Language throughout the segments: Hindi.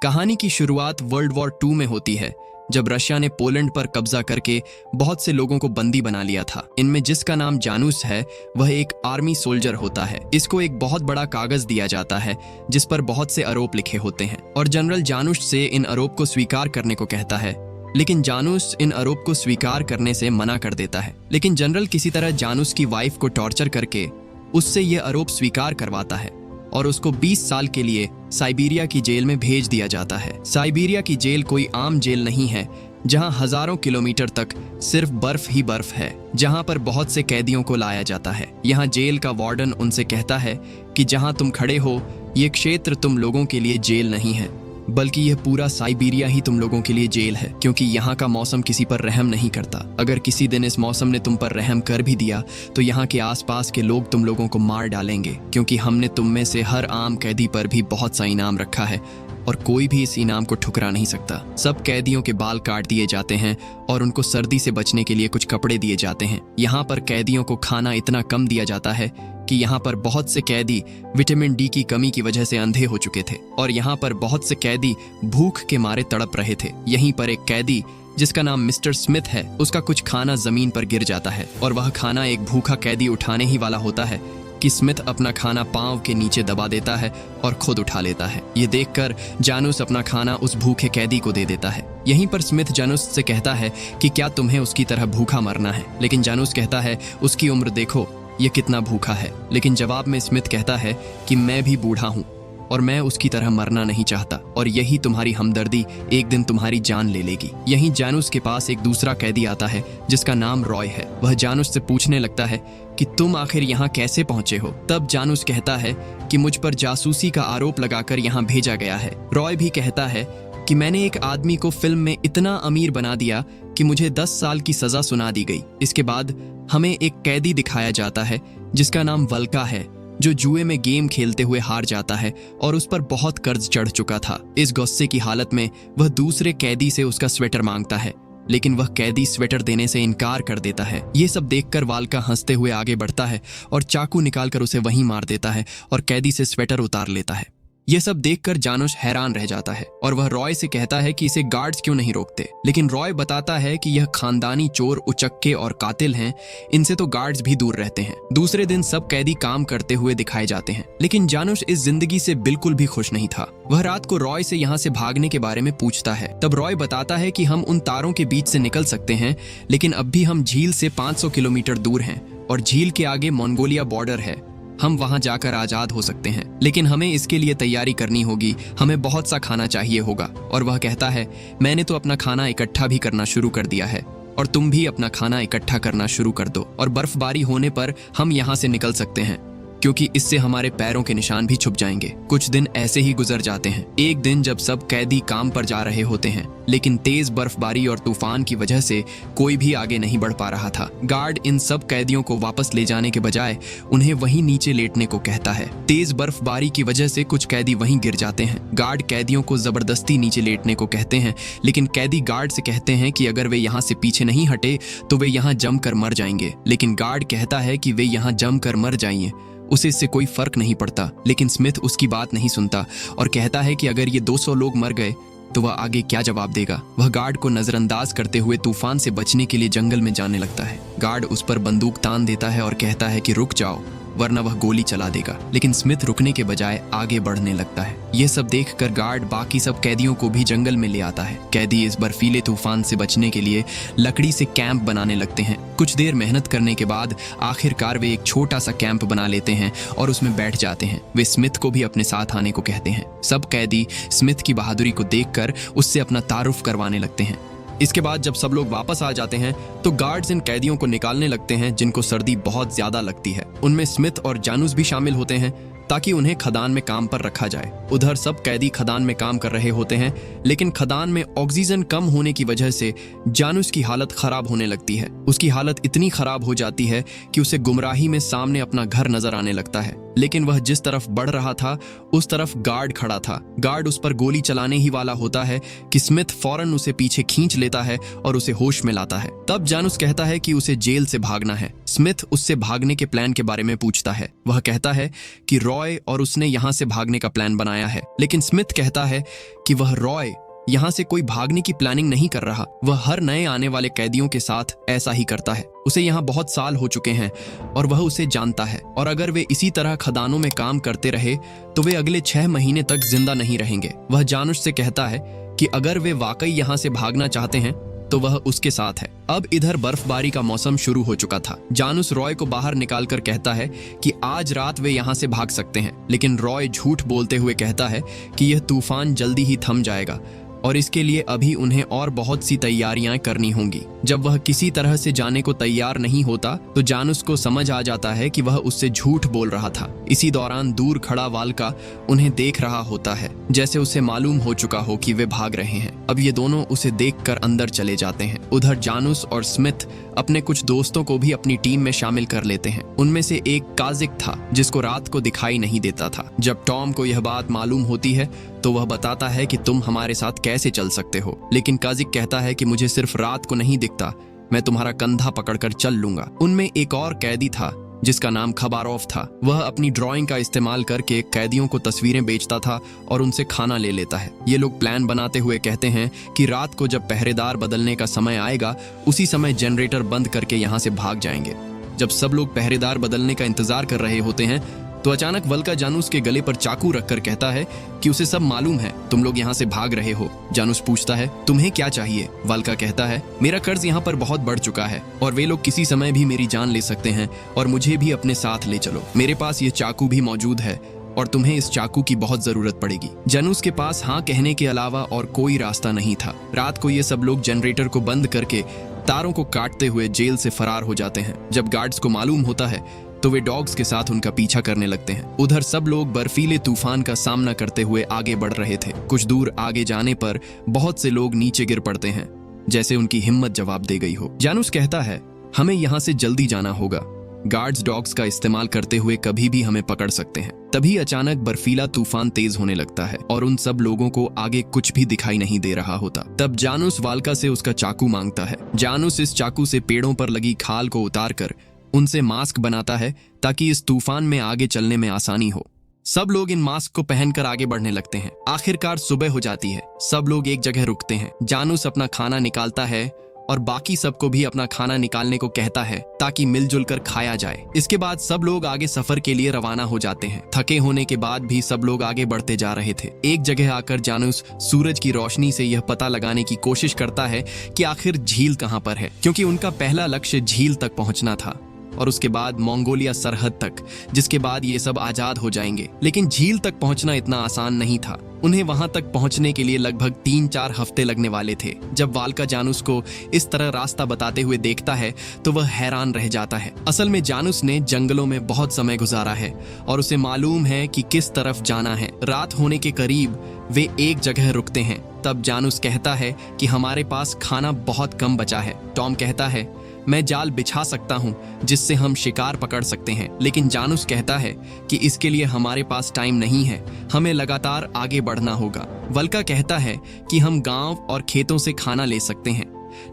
कहानी की शुरुआत वर्ल्ड वॉर 2 में होती है, जब रशिया ने पोलैंड पर कब्जा करके बहुत से लोगों को बंदी बना लिया था। इनमें जिसका नाम जानूस है वह एक आर्मी सोल्जर होता है। इसको एक बहुत बड़ा कागज दिया जाता है जिस पर बहुत से आरोप लिखे होते हैं और जनरल जानूस से इन आरोप को स्वीकार करने को कहता है, लेकिन जानूस इन आरोप को स्वीकार करने से मना कर देता है। लेकिन जनरल किसी तरह जानूस की वाइफ को टॉर्चर करके उससे यह आरोप स्वीकार करवाता है और उसको 20 साल के लिए साइबेरिया की जेल में भेज दिया जाता है। साइबेरिया की जेल कोई आम जेल नहीं है, जहां हजारों किलोमीटर तक सिर्फ बर्फ ही बर्फ है, जहां पर बहुत से कैदियों को लाया जाता है। यहाँ जेल का वार्डन उनसे कहता है कि जहां तुम खड़े हो ये क्षेत्र तुम लोगों के लिए जेल नहीं है, बल्कि यह पूरा साइबेरिया ही तुम लोगों के लिए जेल है, क्योंकि यहाँ का मौसम किसी पर रहम नहीं करता। अगर किसी दिन इस मौसम ने तुम पर रहम कर भी दिया तो यहाँ के आसपास के लोग तुम लोगों को मार डालेंगे, क्योंकि हमने तुम में से हर आम कैदी पर भी बहुत सा इनाम रखा है और कोई भी इस इनाम को ठुकरा नहीं सकता। सब कैदियों के बाल काट दिए जाते हैं और उनको सर्दी से बचने के लिए कुछ कपड़े दिए जाते हैं। यहाँ पर कैदियों को खाना इतना कम दिया जाता है कि यहाँ पर बहुत से कैदी विटामिन डी की कमी की वजह से अंधे हो चुके थे और यहाँ पर बहुत से कैदी भूख के मारे तड़प रहे थे। यहीं पर एक कैदी जिसका नाम मिस्टर स्मिथ है, उसका कुछ खाना जमीन पर गिर जाता है और वह खाना एक भूखा कैदी उठाने ही वाला होता है कि स्मिथ अपना खाना पांव के नीचे दबा देता है और खुद उठा लेता है। ये देखकर जानूस अपना खाना उस भूखे कैदी को दे देता है। यहीं पर स्मिथ जानूस से कहता है कि क्या तुम्हें उसकी तरह भूखा मरना है, लेकिन जानूस कहता है उसकी उम्र देखो ये कितना भूखा है। लेकिन जवाब में स्मिथ कहता है कि मैं भी बूढ़ा हूँ और मैं उसकी तरह मरना नहीं चाहता और यही तुम्हारी हमदर्दी एक दिन तुम्हारी जान ले लेगी। यहीं जानूस के पास एक दूसरा कैदी आता है जिसका नाम रॉय है। वह जानूस से पूछने लगता है कि तुम आखिर यहाँ कैसे पहुंचे हो। तब जानूस कहता है कि मुझ पर जासूसी का आरोप लगाकर यहाँ भेजा गया है। रॉय भी कहता है कि मैंने एक आदमी को फिल्म में इतना अमीर बना दिया कि मुझे 10 साल की सजा सुना दी गई। इसके बाद हमें एक कैदी दिखाया जाता है जिसका नाम वल्का है, जो जुए में गेम खेलते हुए हार जाता है और उस पर बहुत कर्ज चढ़ चुका था। इस गुस्से की हालत में वह दूसरे कैदी से उसका स्वेटर मांगता है, लेकिन वह कैदी स्वेटर देने से इनकार कर देता है। ये सब देखकर वाल्का हंसते हुए आगे बढ़ता है और चाकू निकालकर उसे वहीं मार देता है और कैदी से स्वेटर उतार लेता है। यह सब देखकर जानूस हैरान रह जाता है और वह रॉय से कहता है कि इसे गार्ड्स क्यों नहीं रोकते, लेकिन रॉय बताता है कि यह खानदानी चोर, उचक्के और कातिल हैं, इनसे तो गार्ड्स भी दूर रहते हैं। दूसरे दिन सब कैदी काम करते हुए दिखाए जाते हैं, लेकिन जानूस इस जिंदगी से बिल्कुल भी खुश नहीं था। वह रात को रॉय से यहाँ से भागने के बारे में पूछता है। तब रॉय बताता है कि हम उन तारों के बीच से निकल सकते हैं, लेकिन अब भी हम झील से 500 किलोमीटर दूर हैं और झील के आगे मंगोलिया बॉर्डर है। हम वहां जाकर आजाद हो सकते हैं, लेकिन हमें इसके लिए तैयारी करनी होगी, हमें बहुत सा खाना चाहिए होगा। और वह कहता है मैंने तो अपना खाना इकट्ठा भी करना शुरू कर दिया है और तुम भी अपना खाना इकट्ठा करना शुरू कर दो और बर्फबारी होने पर हम यहाँ से निकल सकते हैं, क्योंकि इससे हमारे पैरों के निशान भी छुप जाएंगे। कुछ दिन ऐसे ही गुजर जाते हैं। एक दिन जब सब कैदी काम पर जा रहे होते हैं, लेकिन तेज बर्फबारी और तूफान की वजह से कोई भी आगे नहीं बढ़ पा रहा था। गार्ड इन सब कैदियों को वापस ले जाने के बजाय उन्हें वहीं नीचे लेटने को कहता है। तेज बर्फबारी की वजह से कुछ कैदी वहीं गिर जाते हैं। गार्ड कैदियों को जबरदस्ती नीचे लेटने को कहते हैं, लेकिन कैदी गार्ड से कहते हैं कि अगर वे यहाँ से पीछे नहीं हटे तो वे यहाँ जमकर मर जाएंगे। लेकिन गार्ड कहता है कि वे यहाँ जमकर मर जाइए, उसे इससे कोई फर्क नहीं पड़ता। लेकिन स्मिथ उसकी बात नहीं सुनता और कहता है कि अगर ये 200 लोग मर गए तो वह आगे क्या जवाब देगा। वह गार्ड को नजरअंदाज करते हुए तूफान से बचने के लिए जंगल में जाने लगता है। गार्ड उस पर बंदूक तान देता है और कहता है कि रुक जाओ वरना वह गोली चला देगा, लेकिन स्मिथ रुकने के बजाय आगे बढ़ने लगता है। यह सब देखकर गार्ड बाकी सब कैदियों को भी जंगल में ले आता है। कैदी इस बर्फीले तूफान से बचने के लिए लकड़ी से कैंप बनाने लगते हैं। कुछ देर मेहनत करने के बाद आखिरकार वे एक छोटा सा कैंप बना लेते हैं और उसमें बैठ जाते हैं। वे स्मिथ को भी अपने साथ आने को कहते हैं। सब कैदी स्मिथ की बहादुरी को देखकर उससे अपना तारुफ करवाने लगते हैं। इसके बाद जब सब लोग वापस आ जाते हैं तो गार्ड्स इन कैदियों को निकालने लगते हैं जिनको सर्दी बहुत ज्यादा लगती है। उनमें स्मिथ और जानूस भी शामिल होते हैं ताकि उन्हें खदान में काम पर रखा जाए। उधर सब कैदी खदान में काम कर रहे होते हैं, लेकिन खदान में ऑक्सीजन कम होने की वजह से जानूस की हालत खराब होने लगती है। उसकी हालत इतनी खराब हो जाती है कि उसे गुमराही में सामने अपना घर नजर आने लगता है। लेकिन वह जिस तरफ बढ़ रहा था उस तरफ गार्ड खड़ा था। गार्ड उस पर गोली चलाने ही वाला होता है कि स्मिथ फौरन उसे पीछे खींच लेता है और उसे होश में लाता है। तब जानूस कहता है कि उसे जेल से भागना है। स्मिथ उससे भागने के प्लान के बारे में पूछता है। वह कहता है कि रॉय और उसने यहाँ से भागने का प्लान बनाया है, लेकिन स्मिथ कहता है कि वह रॉय यहाँ से कोई भागने की प्लानिंग नहीं कर रहा। वह हर नए आने वाले कैदियों के साथ ऐसा ही करता है। उसे यहाँ बहुत साल हो चुके हैं और वह उसे जानता है, और अगर वे इसी तरह खदानों में काम करते रहे तो वे अगले 6 महीने तक जिंदा नहीं रहेंगे। वह जानुस से कहता है कि अगर वे वाकई यहाँ से भागना चाहते हैं तो वह उसके साथ है। अब इधर बर्फबारी का मौसम शुरू हो चुका था। जानूस रॉय को बाहर निकालकर कहता है कि आज रात वे यहाँ से भाग सकते हैं, लेकिन रॉय झूठ बोलते हुए कहता है कि यह तूफान जल्दी ही थम जाएगा और इसके लिए अभी उन्हें और बहुत सी तैयारियां करनी होंगी। जब वह किसी तरह से जाने को तैयार नहीं होता तो जानूस को समझ आ जाता है कि वह उससे झूठ बोल रहा था। इसी दौरान दूर खड़ा वाल्का उन्हें देख रहा होता है, जैसे उसे मालूम हो चुका हो कि वे भाग रहे हैं। अब ये दोनों उसे देखकर अंदर चले जाते हैं। उधर जानूस और स्मिथ अपने कुछ दोस्तों को भी अपनी टीम में शामिल कर लेते हैं। उनमें से एक काजिक था जिसको रात को दिखाई नहीं देता था। जब टॉम को यह बात मालूम होती है तो वह बताता है कि तुम हमारे साथ कैसे चल सकते हो, लेकिन काजिक कहता है कि मुझे सिर्फ रात को नहीं दिखता, मैं तुम्हारा कंधा पकड़कर चल लूंगा। उनमें एक और कैदी था जिसका नाम खबारोव था। वह अपनी ड्राइंग का इस्तेमाल करके कैदियों को तस्वीरें बेचता था और उनसे खाना ले लेता है। ये लोग प्लान बनाते हुए कहते हैं कि रात को जब पहरेदार बदलने का समय आएगा उसी समय जनरेटर बंद करके यहाँ से भाग जाएंगे। जब सब लोग पहरेदार बदलने का इंतजार कर रहे होते हैं तो अचानक वल्का जानूस के गले पर चाकू रखकर कहता है कि उसे सब मालूम है, तुम लोग यहाँ से भाग रहे हो। जानूस पूछता है तुम्हें क्या चाहिए? वल्का कहता है मेरा कर्ज यहाँ पर बहुत बढ़ चुका है और वे लोग किसी समय भी मेरी जान ले सकते हैं और मुझे भी अपने साथ ले चलो। मेरे पास ये चाकू भी मौजूद है और तुम्हें इस चाकू की बहुत जरूरत पड़ेगी। जानूस के पास हाँ कहने के अलावा और कोई रास्ता नहीं था। रात को ये सब लोग जनरेटर को बंद करके तारों को काटते हुए जेल से फरार हो जाते हैं। जब गार्ड्स को मालूम होता है तो वे डॉग्स के साथ उनका पीछा करने लगते हैं। उधर सब लोग बर्फीले तूफान का सामना करते हुए आगे बढ़ रहे थे। कुछ दूर आगे जाने पर बहुत से लोग नीचे गिर पड़ते हैं, जैसे उनकी हिम्मत जवाब दे गई हो। जानूस कहता है हमें यहाँ से जल्दी जाना होगा, गार्ड्स डॉग्स का इस्तेमाल करते हुए कभी भी हमें पकड़ सकते हैं। तभी अचानक बर्फीला तूफान तेज होने लगता है और उन सब लोगों को आगे कुछ भी दिखाई नहीं दे रहा होता। तब जानूस वाल्का से उसका चाकू मांगता है। जानूस इस चाकू से पेड़ों पर लगी खाल को उतारकर उनसे मास्क बनाता है ताकि इस तूफान में आगे चलने में आसानी हो। सब लोग इन मास्क को पहनकर आगे बढ़ने लगते हैं। आखिरकार सुबह हो जाती है। सब लोग एक जगह रुकते हैं। जानूस अपना खाना निकालता है और बाकी सबको भी अपना खाना निकालने को कहता है ताकि मिलजुल कर खाया जाए। इसके बाद सब लोग आगे सफर के लिए रवाना हो जाते हैं। थके होने के बाद भी सब लोग आगे बढ़ते जा रहे थे। एक जगह आकर जानूस सूरज की रोशनी से यह पता लगाने की कोशिश करता है कि आखिर झील कहाँ पर है, क्योंकि उनका पहला लक्ष्य झील तक पहुंचना था और उसके बाद मंगोलिया सरहद तक, जिसके बाद ये सब आजाद हो जाएंगे। लेकिन झील तक पहुंचना इतना आसान नहीं था। उन्हें वहां तक पहुंचने के लिए लगभग 3-4 हफ्ते लगने वाले थे। जब वाल्का जानूस को इस तरह रास्ता बताते हुए देखता है तो वह हैरान रह जाता है। असल में जानूस ने जंगलों में बहुत समय गुजारा है और उसे मालूम है कि किस तरफ जाना है। रात होने के करीब वे एक जगह रुकते हैं। तब जानूस कहता है कि हमारे पास खाना बहुत कम बचा है। टॉम कहता है मैं जाल बिछा सकता हूँ जिससे हम शिकार पकड़ सकते हैं, लेकिन जानूस कहता है कि इसके लिए हमारे पास टाइम नहीं है, हमें लगातार आगे बढ़ना होगा। वल्का कहता है कि हम गांव और खेतों से खाना ले सकते हैं,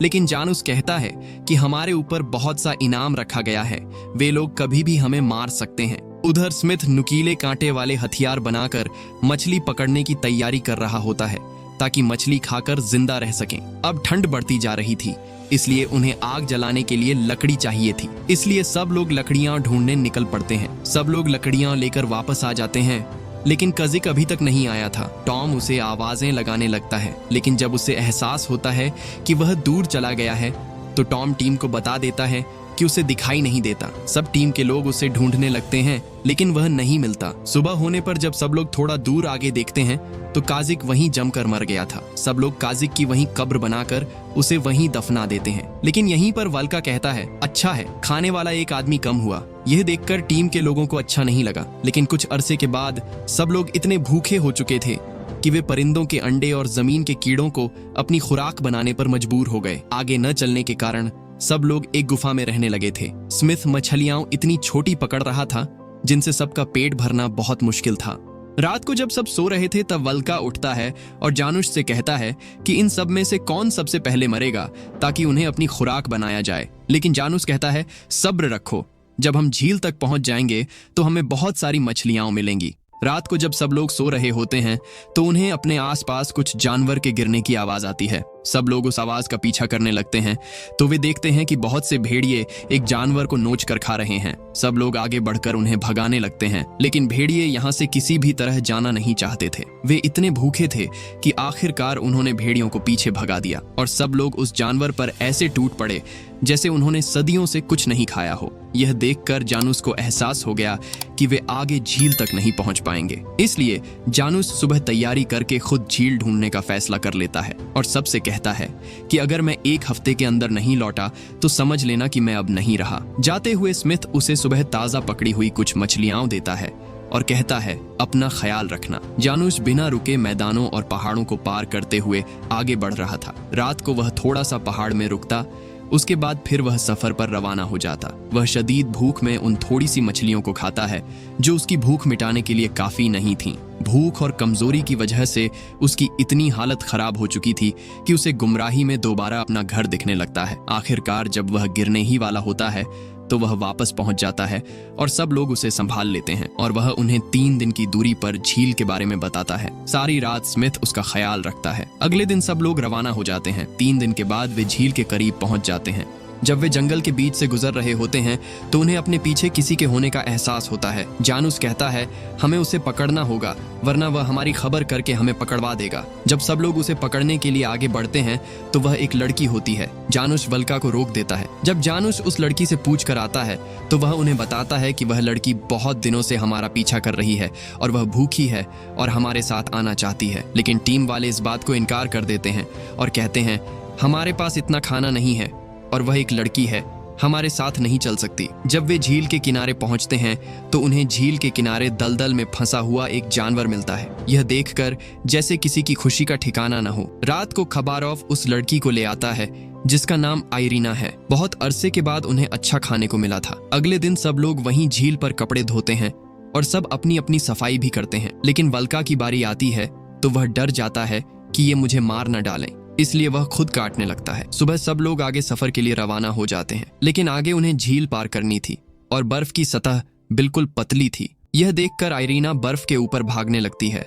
लेकिन जानूस कहता है कि हमारे ऊपर बहुत सा इनाम रखा गया है, वे लोग कभी भी हमें मार सकते हैं। उधर स्मिथ नुकीले कांटे वाले हथियार बनाकर मछली पकड़ने की तैयारी कर रहा होता है ताकि मछली खाकर जिंदा रह सकें। अब ठंड बढ़ती जा रही थी, इसलिए उन्हें आग जलाने के लिए लकड़ी चाहिए थी। इसलिए सब लोग लकड़ियां ढूंढने निकल पड़ते हैं। सब लोग लकड़ियां लेकर वापस आ जाते हैं, लेकिन काजिक अभी तक नहीं आया था। टॉम उसे आवाजें लगाने लगता है, लेकिन जब उसे एहसास होता है कि वह दूर चला गया है तो टॉम टीम को बता देता है कि उसे दिखाई नहीं देता। सब टीम के लोग उसे ढूंढने लगते हैं, लेकिन वह नहीं मिलता। सुबह होने पर जब सब लोग थोड़ा दूर आगे देखते हैं तो काजिक वहीं जमकर मर गया था। सब लोग काजिक की वहीं कब्र बनाकर उसे वहीं दफना देते हैं। लेकिन यहीं पर वल्का कहता है अच्छा है, खाने वाला एक आदमी कम हुआ। यह देखकर टीम के लोगों को अच्छा नहीं लगा, लेकिन कुछ अरसे के बाद सब लोग इतने भूखे हो चुके थे कि वे परिंदों के अंडे और जमीन के कीड़ों को अपनी खुराक बनाने पर मजबूर हो गए। आगे न चलने के कारण सब लोग एक गुफा में रहने लगे थे। स्मिथ मछलियां इतनी छोटी पकड़ रहा था जिनसे सबका पेट भरना बहुत मुश्किल था। रात को जब सब सो रहे थे तब वल्का उठता है और जानुश से कहता है कि इन सब में से कौन सबसे पहले मरेगा ताकि उन्हें अपनी खुराक बनाया जाए। लेकिन जानुस कहता है, सब्र रखो, जब हम झील तक पहुंच जाएंगे तो हमें बहुत सारी मछलियां मिलेंगी। रात को जब सब लोग सो रहे होते हैं तो उन्हें अपने आसपास कुछ जानवर के गिरने की आवाज आती है। सब लोग उस आवाज का पीछा करने लगते हैं तो वे देखते हैं कि बहुत से भेड़िए एक जानवर को नोच कर खा रहे हैं। सब लोग आगे बढ़कर उन्हें भगाने लगते हैं, लेकिन भेड़िए यहाँ से किसी भी तरह जाना नहीं चाहते थे। वे इतने भूखे थे कि आखिरकार उन्होंने भेड़ियों को पीछे भगा दिया और सब लोग उस जानवर पर ऐसे टूट पड़े जैसे उन्होंने सदियों से कुछ नहीं खाया हो। यह देखकर जानुस को एहसास हो गया कि वे आगे झील तक नहीं पहुंच पाएंगे। इसलिए जानुस सुबह तैयारी करके खुद झील ढूंढने का फैसला कर लेता है और सबसे कहता है कि अगर मैं 1 हफ्ते के अंदर नहीं लौटा तो समझ लेना कि मैं अब नहीं रहा। जाते हुए स्मिथ उसे सुबह ताजा पकड़ी हुई कुछ मछलियां देता है और कहता है, अपना ख्याल रखना। जानुस बिना रुके मैदानों और पहाड़ों को पार करते हुए आगे बढ़ रहा था। रात को वह थोड़ा सा पहाड़ में रुकता, उसके बाद फिर वह सफर पर रवाना हो जाता। वह शदीद भूख में उन थोड़ी सी मछलियों को खाता है जो उसकी भूख मिटाने के लिए काफी नहीं थीं। भूख और कमजोरी की वजह से उसकी इतनी हालत खराब हो चुकी थी कि उसे गुमराही में दोबारा अपना घर दिखने लगता है। आखिरकार जब वह गिरने ही वाला होता है तो वह वापस पहुंच जाता है और सब लोग उसे संभाल लेते हैं और वह उन्हें 3 दिन की दूरी पर झील के बारे में बताता है। सारी रात स्मिथ उसका ख्याल रखता है। अगले दिन सब लोग रवाना हो जाते हैं। 3 दिन के बाद वे झील के करीब पहुंच जाते हैं। जब वे जंगल के बीच से गुजर रहे होते हैं तो उन्हें अपने पीछे किसी के होने का एहसास होता है। जानुस कहता है, हमें उसे पकड़ना होगा वरना वह हमारी खबर करके हमें पकड़वा देगा। जब सब लोग उसे पकड़ने के लिए आगे बढ़ते हैं तो वह एक लड़की होती है। जानुस वल्का को रोक देता है। जब जानुस उस लड़की से पूछ कर आता है तो वह उन्हें बताता है कि वह लड़की बहुत दिनों से हमारा पीछा कर रही है और वह भूखी है और हमारे साथ आना चाहती है। लेकिन टीम वाले इस बात को इनकार कर देते हैं और कहते हैं, हमारे पास इतना खाना नहीं है और वह एक लड़की है, हमारे साथ नहीं चल सकती। जब वे झील के किनारे पहुंचते हैं तो उन्हें झील के किनारे दलदल में फंसा हुआ एक जानवर मिलता है। यह देखकर जैसे किसी की खुशी का ठिकाना न हो। रात को खबारोव उस लड़की को ले आता है जिसका नाम आयरीना है। बहुत अरसे के बाद उन्हें अच्छा खाने को मिला था। अगले दिन सब लोग वहीं झील पर कपड़े धोते हैं और सब अपनी अपनी सफाई भी करते हैं। लेकिन वल्का की बारी आती है तो वह डर जाता है कि ये मुझे मार न डालें, इसलिए वह खुद काटने लगता है। सुबह सब लोग आगे सफर के लिए रवाना हो जाते हैं, लेकिन आगे उन्हें झील पार करनी थी और बर्फ की सतह बिल्कुल पतली थी। यह देखकर आयरीना बर्फ के ऊपर भागने लगती है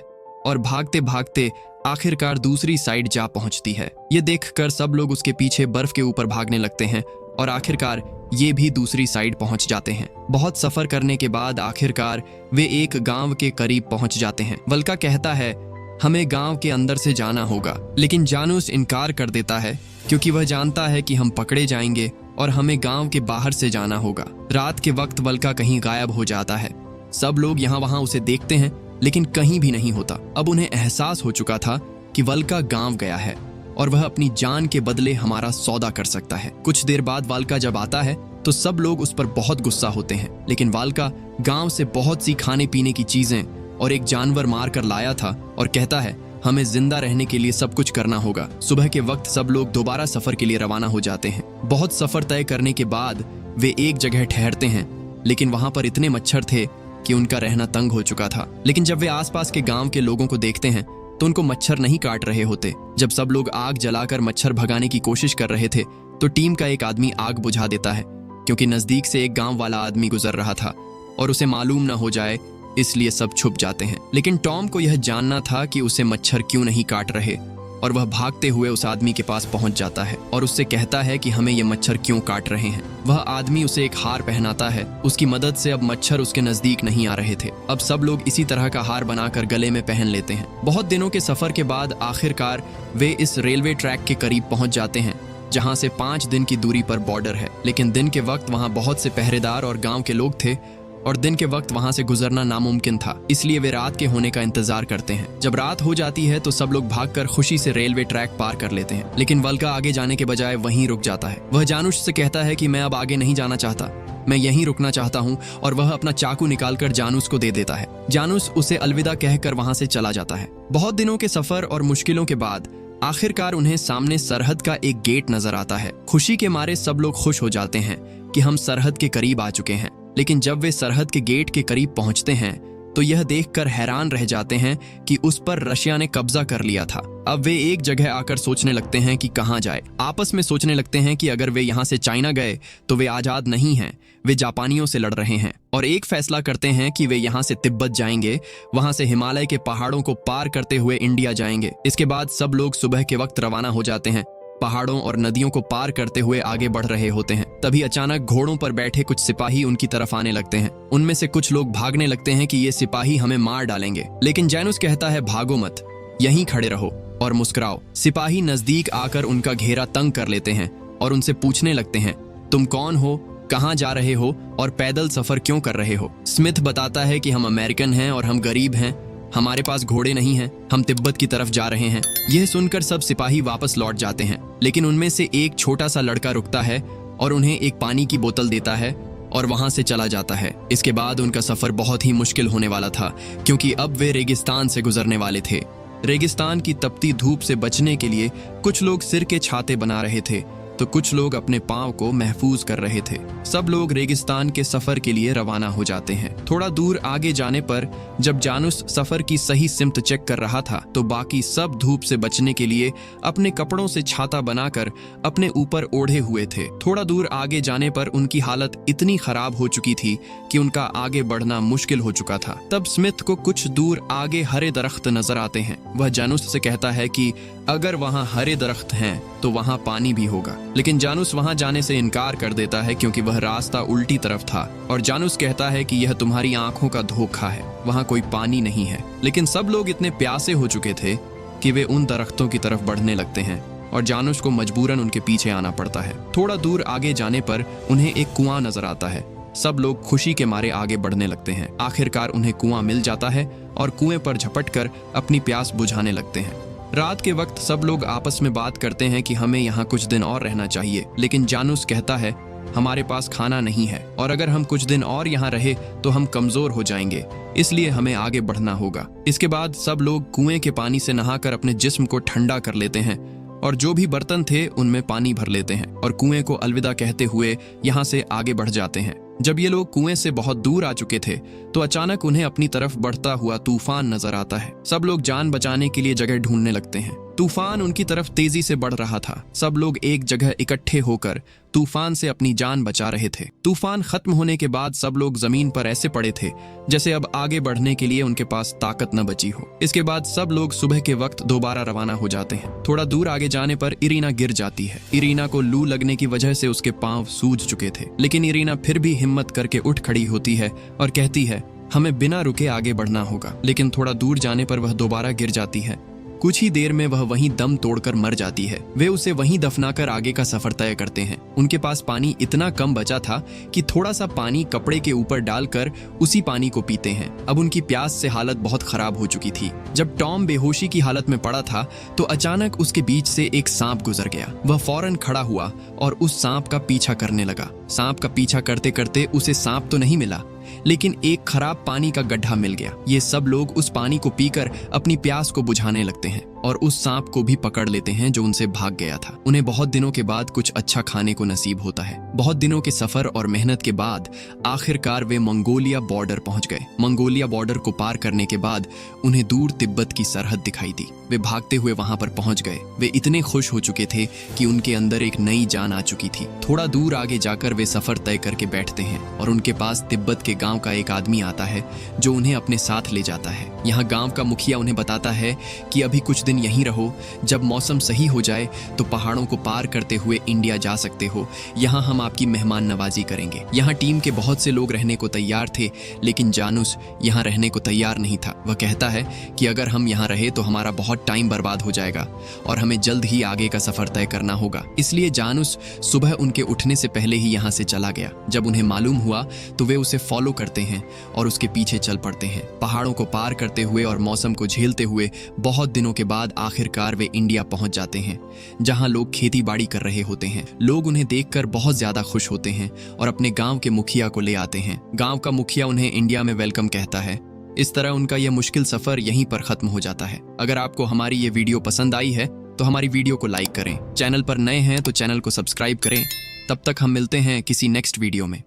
और भागते भागते आखिरकार दूसरी साइड जा पहुंचती है। यह देखकर सब लोग उसके पीछे बर्फ के ऊपर भागने लगते हैं और आखिरकार ये भी दूसरी साइड पहुंच जाते हैं। बहुत सफर करने के बाद आखिरकार वे एक गांव के करीब पहुंच जाते हैं। वल्का कहता है, हमें गांव के अंदर से जाना होगा, लेकिन जानुस इनकार कर देता है क्योंकि वह जानता है कि हम पकड़े जाएंगे और हमें गांव के बाहर से जाना होगा। रात के वक्त वल्का कहीं गायब हो जाता है। सब लोग यहाँ वहाँ उसे देखते हैं लेकिन कहीं भी नहीं होता। अब उन्हें एहसास हो चुका था कि वल्का गांव गया है और वह अपनी जान के बदले हमारा सौदा कर सकता है। कुछ देर बाद वाल्का जब आता है तो सब लोग उस पर बहुत गुस्सा होते हैं, लेकिन वाल्का गांव से बहुत सी खाने पीने की चीजें और एक जानवर मार कर लाया था और कहता है, हमें जिंदा रहने के लिए सब कुछ करना होगा। सुबह के वक्त सब लोग दोबारा सफर के लिए रवाना हो जाते हैं। बहुत सफर तय करने के बाद वे एक जगह ठहरते हैं, लेकिन वहां पर इतने मच्छर थे कि उनका रहना तंग हो चुका था। लेकिन जब वे आसपास के गांव के लोगों को देखते हैं तो उनको मच्छर नहीं काट रहे होते। जब सब लोग आग जलाकर मच्छर भगाने की कोशिश कर रहे थे तो टीम का एक आदमी आग बुझा देता है, क्योंकि नजदीक से एक गांव वाला आदमी गुजर रहा था और उसे मालूम न हो जाए, इसलिए सब छुप जाते हैं। लेकिन टॉम को यह जानना था कि उसे मच्छर क्यों नहीं काट रहे और वह भागते हुए उस आदमी के पास पहुंच जाता है और उससे कहता है कि हमें ये मच्छर क्यों काट रहे हैं। वह आदमी उसे एक हार पहनाता है। उसकी मदद से अब मच्छर उसके नजदीक नहीं आ रहे थे। अब सब लोग इसी तरह का हार बनाकर गले में पहन लेते हैं। बहुत दिनों के सफर के बाद आखिरकार वे इस रेलवे ट्रैक के करीब पहुंच जाते हैं जहां से 5 दिन की दूरी पर बॉर्डर है। लेकिन दिन के वक्त वहां बहुत से पहरेदार और गांव के लोग थे और दिन के वक्त वहां से गुजरना नामुमकिन था, इसलिए वे रात के होने का इंतजार करते हैं। जब रात हो जाती है तो सब लोग भागकर खुशी से रेलवे ट्रैक पार कर लेते हैं, लेकिन वल्का आगे जाने के बजाय वहीं रुक जाता है। वह जानुश से कहता है कि मैं अब आगे नहीं जाना चाहता, मैं यहीं रुकना चाहता हूँ, और वह अपना चाकू निकालकर जानुस को दे देता है। जानुस उसे अलविदा कहकर वहां से चला जाता है। बहुत दिनों के सफर और मुश्किलों के बाद आखिरकार उन्हें सामने सरहद का एक गेट नजर आता है। खुशी के मारे सब लोग खुश हो जाते हैं कि हम सरहद के करीब आ चुके हैं। लेकिन जब वे सरहद के गेट के करीब पहुंचते हैं तो यह देखकर हैरान रह जाते हैं कि उस पर रशिया ने कब्जा कर लिया था। अब वे एक जगह आकर सोचने लगते हैं कि कहां जाए। आपस में सोचने लगते हैं कि अगर वे यहां से चाइना गए तो वे आजाद नहीं हैं, वे जापानियों से लड़ रहे हैं। और एक फैसला करते हैं कि वे यहां से तिब्बत जाएंगे, वहां से हिमालय के पहाड़ों को पार करते हुए इंडिया जाएंगे। इसके बाद सब लोग सुबह के वक्त रवाना हो जाते हैं। पहाड़ों और नदियों को पार करते हुए आगे बढ़ रहे होते हैं। तभी अचानक घोड़ों पर बैठे कुछ सिपाही उनकी तरफ आने लगते हैं। उनमें से कुछ लोग भागने लगते हैं कि ये सिपाही हमें मार डालेंगे, लेकिन जैनुस कहता है भागो मत, यहीं खड़े रहो और मुस्कुराओ। सिपाही नजदीक आकर उनका घेरा तंग कर लेते हैं और उनसे पूछने लगते हैं, तुम कौन हो, कहां जा रहे हो और पैदल सफर क्यों कर रहे हो? स्मिथ बताता है कि हम अमेरिकन हैं और हम गरीब हैं, हमारे पास घोड़े नहीं हैं, हम तिब्बत की तरफ जा रहे हैं। यह सुनकर सब सिपाही वापस लौट जाते हैं, लेकिन उनमें से एक छोटा सा लड़का रुकता है और उन्हें एक पानी की बोतल देता है और वहां से चला जाता है। इसके बाद उनका सफर बहुत ही मुश्किल होने वाला था, क्योंकि अब वे रेगिस्तान से गुजरने वाले थे। रेगिस्तान की तपती धूप से बचने के लिए कुछ लोग सिर के छाते बना रहे थे तो कुछ लोग अपने पांव को महफूज कर रहे थे। सब लोग रेगिस्तान के सफर के लिए रवाना हो जाते हैं। थोड़ा दूर आगे जाने पर जब जानूस सफर की सही सिमत चेक कर रहा था तो बाकी सब धूप से बचने के लिए अपने कपड़ों से छाता बनाकर अपने ऊपर ओढ़े हुए थे। थोड़ा दूर आगे जाने पर उनकी हालत इतनी खराब हो चुकी थी कि उनका आगे बढ़ना मुश्किल हो चुका था। तब स्मिथ को कुछ दूर आगे हरे दरख्त नजर आते हैं। वह जानूस से कहता है कि अगर वहां हरे दरख्त हैं तो वहां पानी भी होगा, लेकिन जानूस वहां जाने से इनकार कर देता है क्योंकि वह रास्ता उल्टी तरफ था। और जानूस कहता है कि यह तुम्हारी आंखों का धोखा है, वहां कोई पानी नहीं है। लेकिन सब लोग इतने प्यासे हो चुके थे कि वे उन दरख्तों की तरफ बढ़ने लगते हैं और जानूस को मजबूरन उनके पीछे आना पड़ता है। थोड़ा दूर आगे जाने पर उन्हें एक कुआं नजर आता है। सब लोग खुशी के मारे आगे बढ़ने लगते हैं। आखिरकार उन्हें कुआं मिल जाता है और कुएं पर झपटकर अपनी प्यास बुझाने लगते हैं। रात के वक्त सब लोग आपस में बात करते हैं कि हमें यहाँ कुछ दिन और रहना चाहिए, लेकिन जानूस कहता है हमारे पास खाना नहीं है और अगर हम कुछ दिन और यहाँ रहे तो हम कमजोर हो जाएंगे, इसलिए हमें आगे बढ़ना होगा। इसके बाद सब लोग कुएं के पानी से नहाकर अपने जिस्म को ठंडा कर लेते हैं और जो भी बर्तन थे उनमें पानी भर लेते हैं और कुएं को अलविदा कहते हुए यहाँ से आगे बढ़ जाते हैं। जब ये लोग कुएं से बहुत दूर आ चुके थे तो अचानक उन्हें अपनी तरफ बढ़ता हुआ तूफान नजर आता है। सब लोग जान बचाने के लिए जगह ढूंढने लगते हैं। तूफान उनकी तरफ तेजी से बढ़ रहा था। सब लोग एक जगह इकट्ठे होकर तूफान से अपनी जान बचा रहे थे। तूफान खत्म होने के बाद सब लोग जमीन पर ऐसे पड़े थे जैसे अब आगे बढ़ने के लिए उनके पास ताकत न बची हो। इसके बाद सब लोग सुबह के वक्त दोबारा रवाना हो जाते हैं। थोड़ा दूर आगे जाने पर इरीना गिर जाती है। इरीना को लू लगने की वजह से उसके पांव सूज चुके थे, लेकिन इरीना फिर भी हिम्मत करके उठ खड़ी होती है और कहती है हमें बिना रुके आगे बढ़ना होगा। लेकिन थोड़ा दूर जाने पर वह दोबारा गिर जाती है। कुछ ही देर में वह वहीं दम तोड़कर मर जाती है। वे उसे वहीं दफनाकर आगे का सफर तय करते हैं। उनके पास पानी इतना कम बचा था कि थोड़ा सा पानी कपड़े के ऊपर डालकर उसी पानी को पीते हैं। अब उनकी प्यास से हालत बहुत खराब हो चुकी थी। जब टॉम बेहोशी की हालत में पड़ा था तो अचानक उसके बीच से एक सांप गुजर गया। वह फौरन खड़ा हुआ और उस सांप का पीछा करने लगा। सांप का पीछा करते करते उसे सांप तो नहीं मिला, लेकिन एक खराब पानी का गड्ढा मिल गया। ये सब लोग उस पानी को पीकर अपनी प्यास को बुझाने लगते हैं और उस सांप को भी पकड़ लेते हैं जो उनसे भाग गया था। उन्हें बहुत दिनों के बाद कुछ अच्छा खाने को नसीब होता है। बहुत दिनों के सफर और मेहनत के बाद आखिरकार वे मंगोलिया बॉर्डर पहुंच गए। मंगोलिया बॉर्डर को पार करने के बाद उन्हें दूर तिब्बत की सरहद दिखाई दी। वे भागते हुए वहां पर पहुंच गए। वे इतने खुश हो चुके थे कि उनके अंदर एक नई जान आ चुकी थी। थोड़ा दूर आगे जाकर वे सफर तय करके बैठते हैं और उनके पास तिब्बत के गांव का एक आदमी आता है जो उन्हें अपने साथ ले जाता है। यहाँ गांव का मुखिया उन्हें बताता है कि अभी कुछ दिन यहीं रहो, जब मौसम सही हो जाए तो पहाड़ों को पार करते हुए इंडिया जा सकते हो। यहाँ हम आपकी मेहमान नवाजी करेंगे। यहाँ टीम के बहुत से लोग रहने को तैयार थे, लेकिन जानूस यहाँ रहने को तैयार नहीं था। वह कहता है कि अगर हम यहाँ रहे तो हमारा बहुत टाइम बर्बाद हो जाएगा और हमें जल्द ही आगे का सफर तय करना होगा। इसलिए जानूस सुबह उनके उठने से पहले ही यहाँ से चला गया। जब उन्हें मालूम हुआ तो वे उसे फॉलो करते हैं और उसके पीछे चल पड़ते हैं। पहाड़ों को पार करते हुए और मौसम को झेलते हुए बहुत दिनों के बाद आखिरकार वे इंडिया पहुंच जाते हैं, जहां लोग खेती बाड़ी कर रहे होते हैं। लोग उन्हें देखकर बहुत ज्यादा खुश होते हैं और अपने गांव के मुखिया को ले आते हैं। गांव का मुखिया उन्हें इंडिया में वेलकम कहता है। इस तरह उनका यह मुश्किल सफर यहीं पर खत्म हो जाता है। अगर आपको हमारी ये वीडियो पसंद आई है तो हमारी वीडियो को लाइक करें। चैनल पर नए हैं तो चैनल को सब्सक्राइब करें। तब तक हम मिलते हैं किसी नेक्स्ट वीडियो में।